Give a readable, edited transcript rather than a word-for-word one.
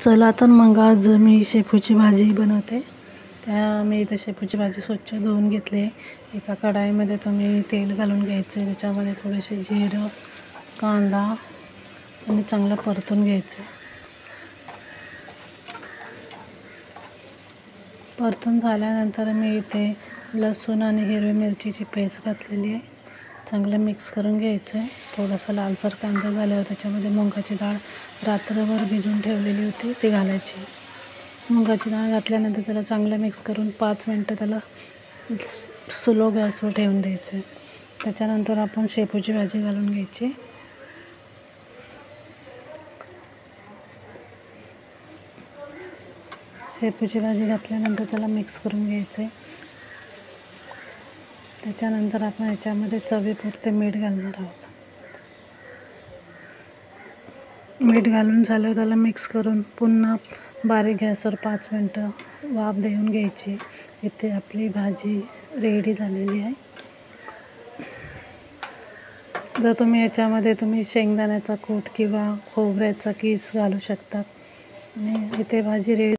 चला तर मग आज मी शेपूची भाजी बनवते. मी इथे शेपूची भाजी स्वच्छ धुवून घेतली. एका कढाईमध्ये तुम्ही तेल घालून घ्यायचं. त्याच्यामध्ये थोडेसे जिरं, कांदा आणि चांगलं परतून घ्यायचं. परतून झाल्यानंतर मी इथे लसूण आणि हिरवी मिरचीची पेस्ट घातलेली आहे. चांगलं मिक्स करून घ्यायचं आहे. थोडासा लालसर कांदा झाल्यावर त्याच्यामध्ये मुगाची डाळ रात्रभर भिजवून ठेवलेली होती ती घालायची. मुगाची डाळ घातल्यानंतर त्याला चांगलं मिक्स करून 5 मिनटं त्याला स्लो गॅसवर ठेवून द्यायचं आहे. त्याच्यानंतर आपण शेपूची भाजी घालून घ्यायची. शेपूची भाजी घातल्यानंतर त्याला मिक्स करून घ्यायचं आहे. त्याच्यानंतर आपण याच्यामध्ये चवीपुरते मीठ घालणार आहोत. मीठ घालून झाल्यावर त्याला मिक्स करून पुन्हा बारीक गॅसवर 5 मिनटं वाफ देऊन घ्यायची. इथे आपली भाजी रेडी झालेली आहे. जर तुम्ही याच्यामध्ये शेंगदाण्याचा कूट किंवा खोबऱ्याचा कीस घालू शकता. आणि इथे भाजी रेडी